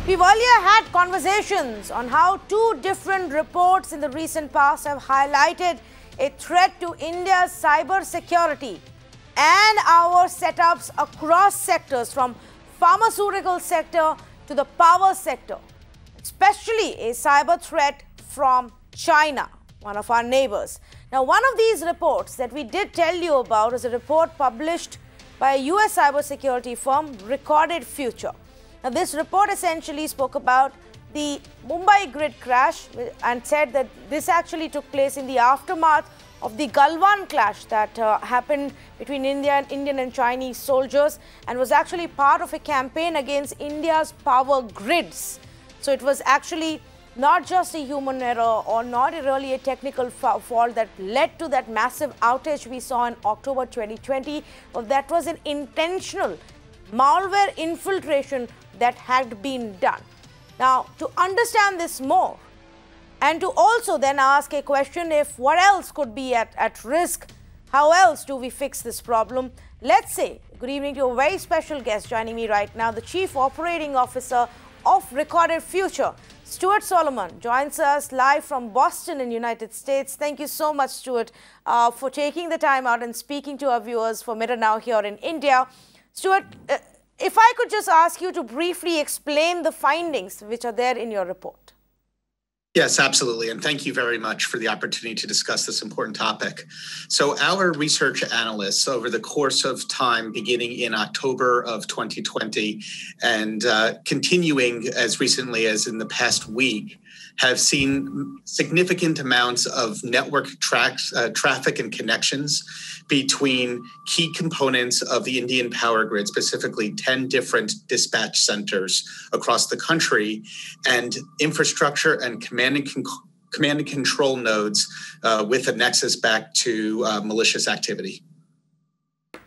We've earlier had conversations on how two different reports in the recent past have highlighted a threat to India's cyber security and our setups across sectors, from pharmaceutical sector to the power sector, especially a cyber threat from China, one of our neighbors. Now, one of these reports that we did tell you about is a report published by a US cybersecurity firm, Recorded Future. Now, this report essentially spoke about the Mumbai grid crash and said that this actually took place in the aftermath of the Galwan clash that happened between Indian and Chinese soldiers, and was actually part of a campaign against India's power grids. So it was actually not just a human error or not really a technical fault that led to that massive outage we saw in October 2020, but that was an intentional malware infiltration that had been done. Now, to understand this more, and to also then ask a question if what else could be at risk, how else do we fix this problem? Let's say good evening to a very special guest joining me right now, the Chief Operating Officer of Recorded Future, Stuart Solomon, joins us live from Boston in the United States. Thank you so much, Stuart, for taking the time out and speaking to our viewers for Mirror Now here in India. Stuart, if I could just ask you to briefly explain the findings which are there in your report. Yes, absolutely. And thank you very much for the opportunity to discuss this important topic. So our research analysts over the course of time, beginning in October of 2020 and continuing as recently as in the past week, have seen significant amounts of network traffic and connections between key components of the Indian power grid, specifically 10 different dispatch centers across the country, and infrastructure and command and control nodes with a nexus back to malicious activity.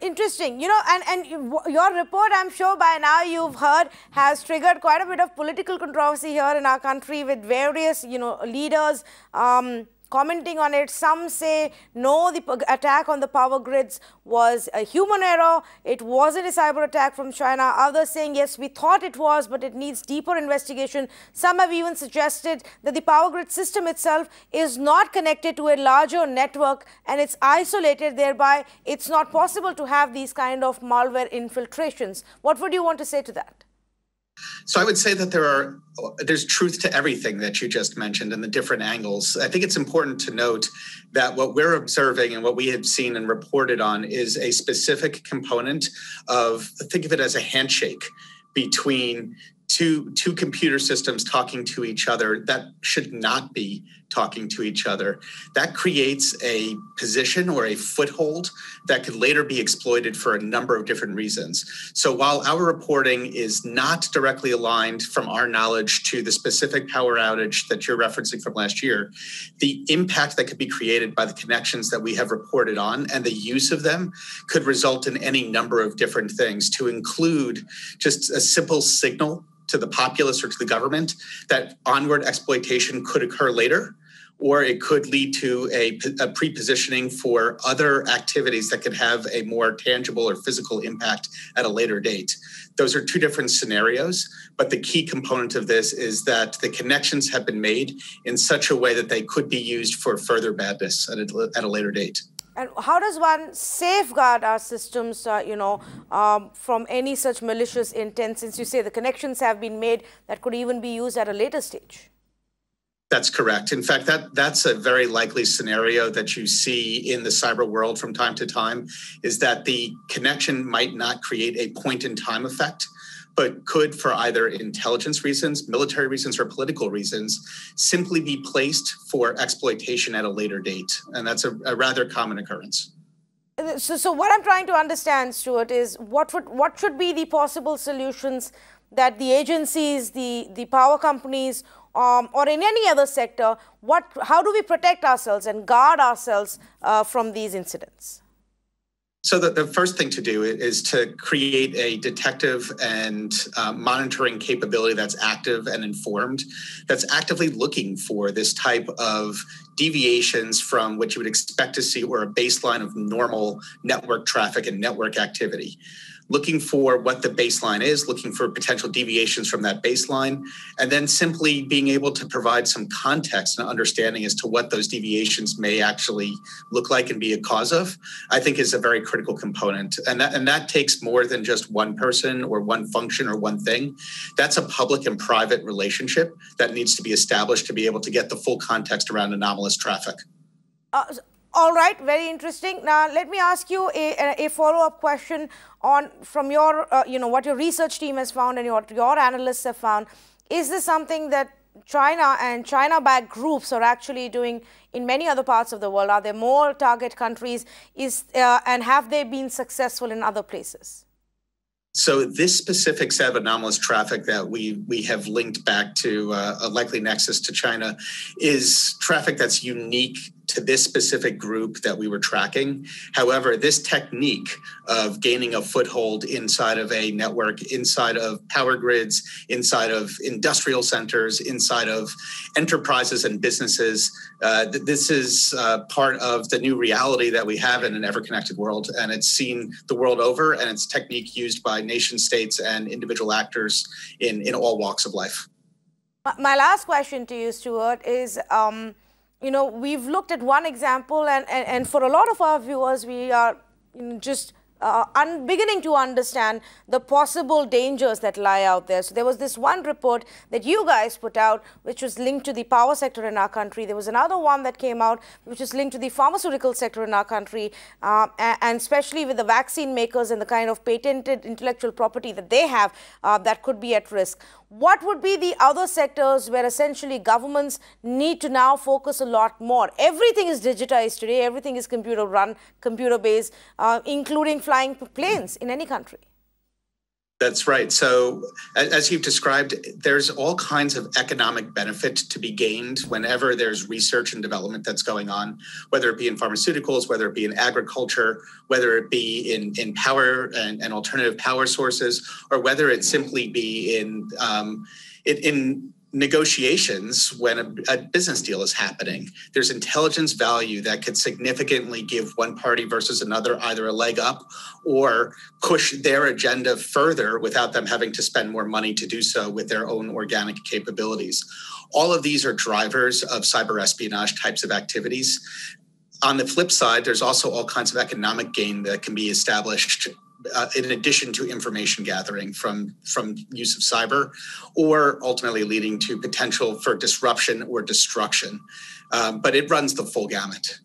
Interesting. You know, and your report, I'm sure by now you've heard, has triggered quite a bit of political controversy here in our country, with various, leaders commenting on it. Some say, no, the attack on the power grids was a human error. It wasn't a cyber attack from China. Others saying, yes, we thought it was, but it needs deeper investigation. Some have even suggested that the power grid system itself is not connected to a larger network and it's isolated. Thereby, it's not possible to have these kind of malware infiltrations. What would you want to say to that? So I would say that there's truth to everything that you just mentioned and the different angles. I think it's important to note that what we're observing and what we have seen and reported on is a specific component of, think of it as a handshake between two computer systems talking to each other that should not be talking to each other. That creates a position or a foothold that could later be exploited for a number of different reasons. So while our reporting is not directly aligned from our knowledge to the specific power outage that you're referencing from last year, the impact that could be created by the connections that we have reported on and the use of them could result in any number of different things, to include just a simple signal to the populace or to the government that onward exploitation could occur later, or it could lead to a pre-positioning for other activities that could have a more tangible or physical impact at a later date. Those are two different scenarios, but the key component of this is that the connections have been made in such a way that they could be used for further badness at a later date. And how does one safeguard our systems, from any such malicious intent, since you say the connections have been made that could even be used at a later stage? That's correct. In fact, that's a very likely scenario that you see in the cyber world from time to time, is that the connection might not create a point-in-time effect, but could, for either intelligence reasons, military reasons, or political reasons, simply be placed for exploitation at a later date. And that's a rather common occurrence. So what I'm trying to understand, Stuart, is what should be the possible solutions that the agencies, the power companies, or in any other sector, how do we protect ourselves and guard ourselves from these incidents? So the first thing to do is to create a detective and monitoring capability that's active and informed, that's actively looking for this type of deviations from what you would expect to see, or a baseline of normal network traffic and network activity. looking for what the baseline is, looking for potential deviations from that baseline, and then simply being able to provide some context and understanding as to what those deviations may actually look like and be a cause of, I think is a very critical component. And that takes more than just one person or one function or one thing. That's a public and private relationship that needs to be established to be able to get the full context around anomalous traffic. All right, very interesting. Now, let me ask you a follow-up question from your, what your research team has found and what your analysts have found. Is this something that China and China-backed groups are actually doing in many other parts of the world? Are there more target countries? And have they been successful in other places? So this specific set of anomalous traffic that we have linked back to a likely nexus to China is traffic that's unique to this specific group that we were tracking. However, this technique of gaining a foothold inside of a network, inside of power grids, inside of industrial centers, inside of enterprises and businesses, this is part of the new reality that we have in an ever-connected world. And it's seen the world over, and it's technique used by nation states and individual actors in all walks of life. My last question to you, Stuart, is we've looked at one example, and for a lot of our viewers, we are just beginning to understand the possible dangers that lie out there. So there was this one report that you guys put out, which was linked to the power sector in our country. There was another one that came out, which is linked to the pharmaceutical sector in our country, and especially with the vaccine makers and the kind of patented intellectual property that they have that could be at risk. What would be the other sectors where essentially governments need to now focus a lot more? Everything is digitized today. Everything is computer run, computer based, including flying planes in any country. That's right. So as you've described, there's all kinds of economic benefit to be gained whenever there's research and development that's going on, whether it be in pharmaceuticals, whether it be in agriculture, whether it be in power and alternative power sources, or whether it simply be in negotiations when a business deal is happening. There's intelligence value that could significantly give one party versus another either a leg up or push their agenda further without them having to spend more money to do so with their own organic capabilities. All of these are drivers of cyber espionage types of activities. On the flip side, there's also all kinds of economic gain that can be established in addition to information gathering from use of cyber, or ultimately leading to potential for disruption or destruction. But it runs the full gamut.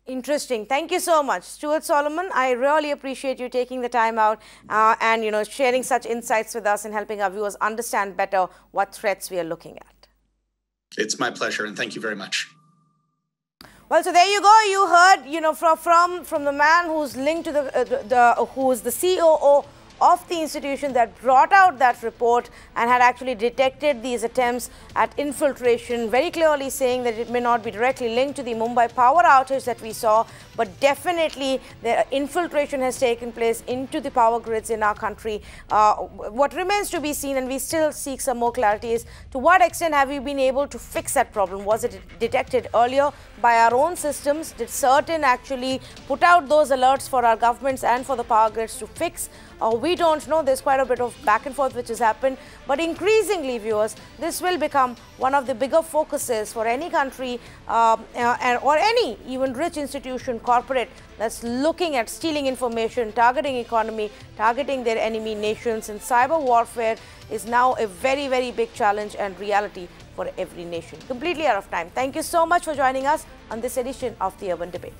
Interesting. Thank you so much, Stuart Solomon. I really appreciate you taking the time out and sharing such insights with us and helping our viewers understand better what threats we are looking at. It's my pleasure, and thank you very much. Well, so there you go. You heard, from the man who's linked to who's the COO of the institution that brought out that report and had actually detected these attempts at infiltration, very clearly saying that it may not be directly linked to the Mumbai power outage that we saw, but definitely the infiltration has taken place into the power grids in our country. What remains to be seen, and we still seek some more clarity, is to what extent have we been able to fix that problem? Was it detected earlier by our own systems? Did CERT-In actually put out those alerts for our governments and for the power grids to fix? We don't know. There's quite a bit of back and forth which has happened. But increasingly, viewers, this will become one of the bigger focuses for any country or any even rich institution, corporate, that's looking at stealing information, targeting economy, targeting their enemy nations. And cyber warfare is now a very, very big challenge and reality for every nation. Completely out of time. Thank you so much for joining us on this edition of The Urban Debate.